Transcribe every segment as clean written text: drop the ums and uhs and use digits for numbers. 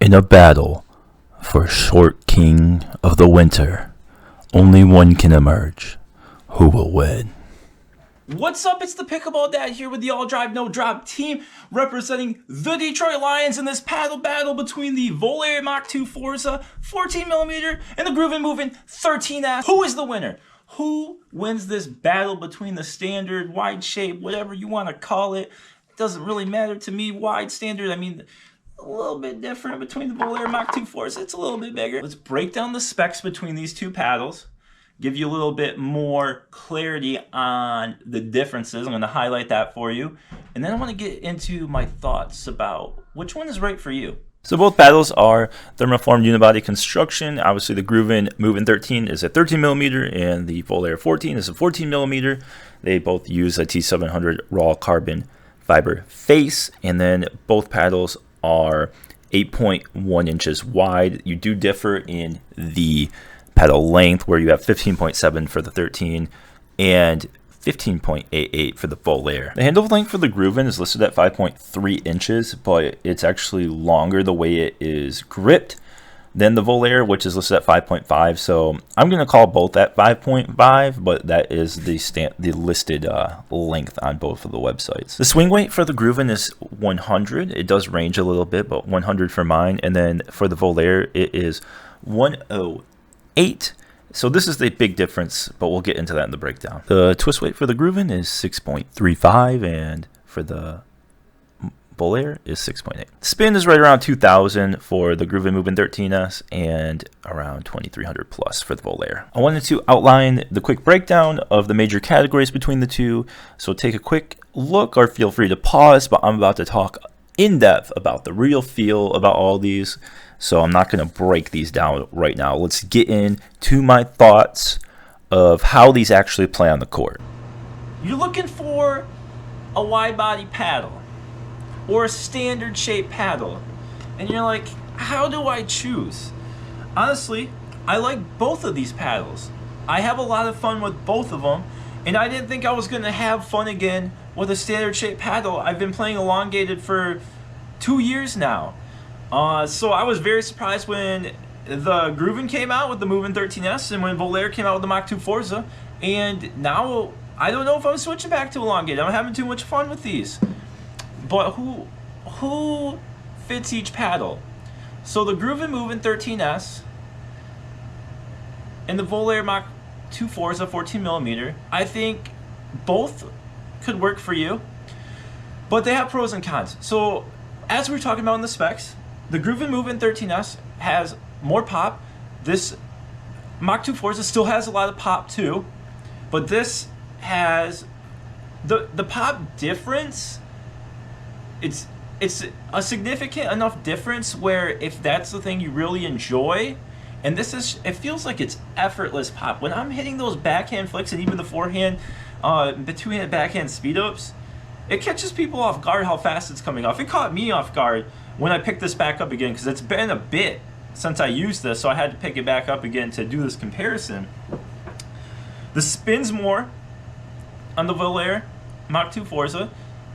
In a battle for short king of the winter, only one can emerge. Who will win? What's up? It's the PickleballDad here with the All Drive No Drop team representing the Detroit Lions in this paddle battle between the Volair Mach 2 Forza 14mm and the GRÜVN MÜVN-13S. Who is the winner? Who wins this battle between the standard, wide shape, whatever you want to call it? It doesn't really matter to me. Wide, standard, I mean, a little bit different between the Volair Mach 2 Forza. It's a little bit bigger. Let's break down the specs between these two paddles. Give you a little bit more clarity on the differences. I'm going to highlight that for you. And then I want to get into my thoughts about which one is right for you. So both paddles are thermoformed unibody construction. Obviously the GRÜVN MÜVN-13 is a 13mm and the Volair 14 is a 14mm. They both use a T700 raw carbon fiber face, and then both paddles are 8.1 inches wide. You do differ in the paddle length, where you have 15.7 for the 13 and 15.88 for the Volair. The handle length for the GRÜVN is listed at 5.3 inches, but it's actually longer the way it is gripped than the Volair, which is listed at 5.5. So I'm going to call both at 5.5, but that is the listed length on both of the websites. The swing weight for the GRÜVN is 100. It does range a little bit, but 100 for mine. And then for the Volair, it is 108. So this is the big difference, but we'll get into that in the breakdown. The twist weight for the GRÜVN is 6.35, and for the Volair is 6.8. Spin is right around 2,000 for the GRÜVN MÜVN-13S and around 2,300 plus for the Volair. I wanted to outline the quick breakdown of the major categories between the two, so take a quick look or feel free to pause, but I'm about to talk in depth about the real feel about all these, so I'm not going to break these down right now. Let's get into my thoughts of how these actually play on the court. You're looking for a wide body paddle or a standard shape paddle, and you're like, how do I choose? Honestly, I like both of these paddles. I have a lot of fun with both of them, and I didn't think I was going to have fun again with a standard shape paddle. I've been playing elongated for 2 years now. So I was very surprised when the GRÜVN came out with the MÜVN-13S and when Volair came out with the Mach 2 Forza, and now I don't know if I'm switching back to elongated. I'm having too much fun with these. But who fits each paddle? So the GRÜVN MÜVN-13S and the Volair Mach 2 Forza 14mm, I think both could work for you, but they have pros and cons. So as we were talking about in the specs, the GRÜVN MÜVN-13S has more pop. This Mach 2 Forza still has a lot of pop too, but this has the pop difference. It's a significant enough difference where if that's the thing you really enjoy, and this is, it feels like it's effortless pop. When I'm hitting those backhand flicks and even the forehand, the two-hand backhand speed-ups, it catches people off guard how fast it's coming off. It caught me off guard when I picked this back up again, because it's been a bit since I used this, so I had to pick it back up again to do this comparison. The spins more on the Volair Mach 2 Forza.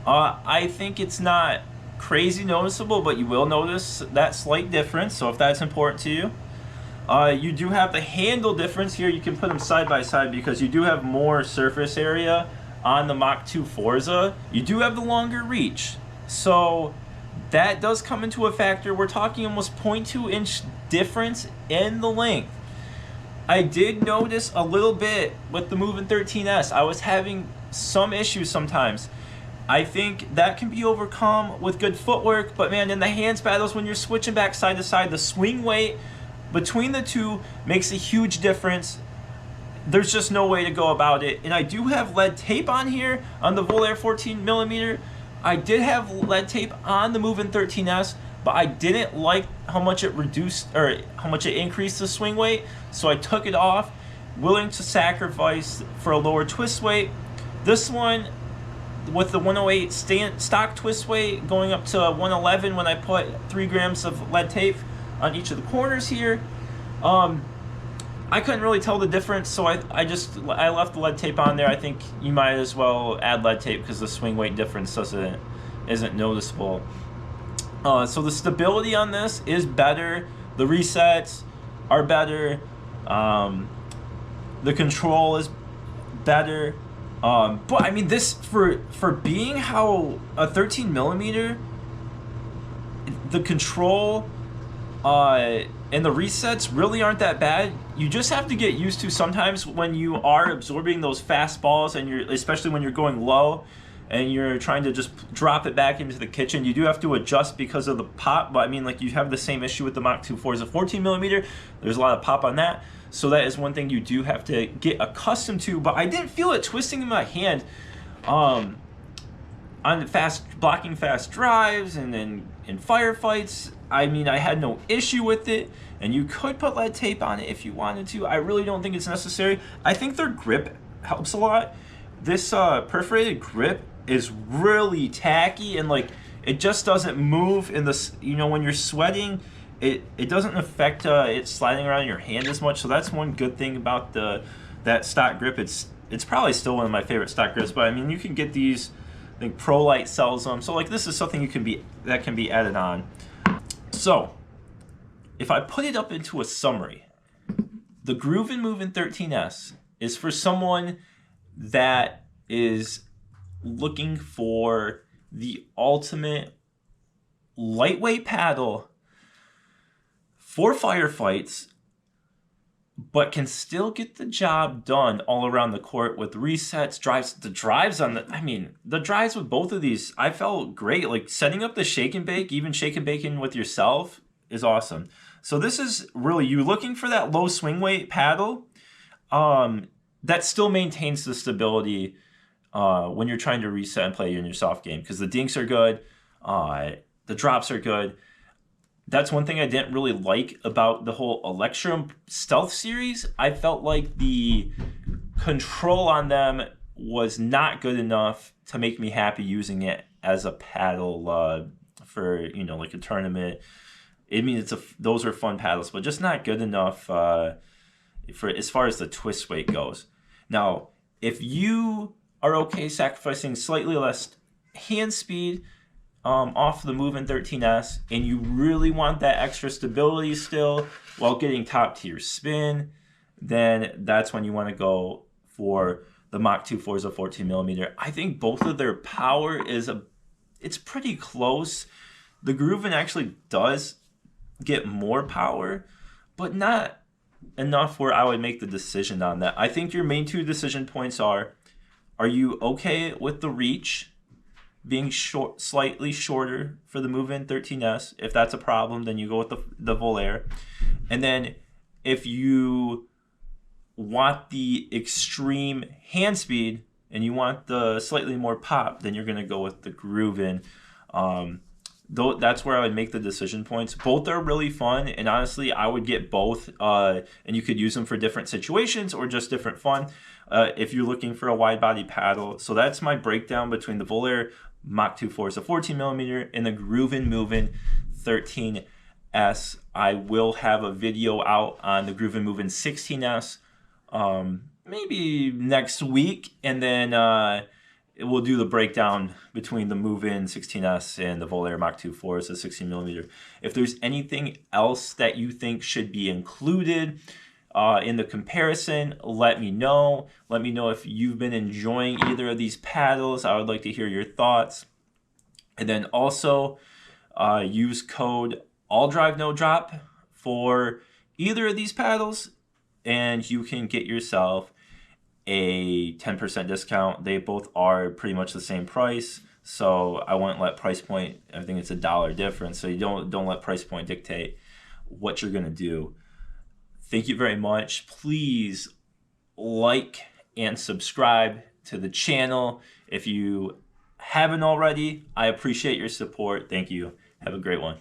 I think it's not crazy noticeable, but you will notice that slight difference, so if that's important to you. You do have the handle difference here. You can put them side by side because you do have more surface area on the Mach 2 Forza. You do have the longer reach, so that does come into a factor. We're talking almost 0.2 inch difference in the length. I did notice a little bit with the MÜVN-13S. I was having some issues sometimes. I think that can be overcome with good footwork, but man, in the hands battles, when you're switching back side to side, the swing weight between the two makes a huge difference. There's just no way to go about it. And I do have lead tape on here on the Volair 14mm. I did have lead tape on the MÜVN-13S, but I didn't like how much it reduced, or how much it increased the swing weight, so I took it off, willing to sacrifice for a lower twist weight. This one, with the 108 stock twist weight, going up to 111 when I put 3 grams of lead tape on each of the corners here. I couldn't really tell the difference, so I left the lead tape on there. I think you might as well add lead tape because the swing weight difference isn't noticeable. So the stability on this is better. The resets are better. The control is better. But I mean, this for being how a 13 millimeter, the control and the resets really aren't that bad. You just have to get used to sometimes when you are absorbing those fast balls, and especially when you're going low and you're trying to just drop it back into the kitchen, you do have to adjust because of the pop. But I mean, like, you have the same issue with the Mach 2 Forza 14 millimeter. There's a lot of pop on that. So that is one thing you do have to get accustomed to. But I didn't feel it twisting in my hand on blocking fast drives and then in firefights. I mean, I had no issue with it, and you could put lead tape on it if you wanted to. I really don't think it's necessary. I think their grip helps a lot. This perforated grip is really tacky, and like, it just doesn't move in the, when you're sweating, it doesn't affect it sliding around in your hand as much. So that's one good thing about that stock grip. It's probably still one of my favorite stock grips, but I mean, you can get these. I think ProLite sells them. So like, this is something that can be added on. So if I put it up into a summary, the GRÜVN MÜVN-13S is for someone that is looking for the ultimate lightweight paddle for firefights, but can still get the job done all around the court with resets, drives. The drives the drives with both of these, I felt great. Like, setting up the shake and bake, even shake and baking with yourself, is awesome. So this is really you looking for that low swing weight paddle that still maintains the stability when you're trying to reset and play in your soft game, because the dinks are good, the drops are good. That's one thing I didn't really like about the whole Electrum Stealth series. I felt like the control on them was not good enough to make me happy using it as a paddle for, like a tournament. I mean, those are fun paddles, but just not good enough for as far as the twist weight goes. Now, if you are okay sacrificing slightly less hand speed off the MÜVN-13S, and you really want that extra stability still while getting top tier spin, then that's when you want to go for the Mach 2 Forza 14mm. I think both of their power it's pretty close. The GRÜVN actually does get more power, but not enough where I would make the decision on that. I think your main two decision points are you okay with the reach being slightly shorter for the MÜVN-13S? If that's a problem, then you go with the Volair. And then if you want the extreme hand speed and you want the slightly more pop, then you're going to go with the GRÜVN. That's where I would make the decision points. Both are really fun, and honestly, I would get both, and you could use them for different situations or just different fun if you're looking for a wide body paddle. So that's my breakdown between the Volair Mach 2 Forza 14mm and the GRÜVN MÜVN-13S. I will have a video out on the GRÜVN MÜVN-16S maybe next week, and then we'll do the breakdown between the MÜVN-16S and the Volair Mach 2 Forza 16mm. If there's anything else that you think should be included in the comparison, let me know. Let me know if you've been enjoying either of these paddles. I would like to hear your thoughts. And then also use code ALLDRIVENODROP for either of these paddles, and you can get yourself a 10% discount. They both are pretty much the same price, so I wouldn't let price point, I think it's $1 difference, so you don't let price point dictate what you're going to do. Thank you very much. Please like and subscribe to the channel if you haven't already. I appreciate your support. Thank you. Have a great one.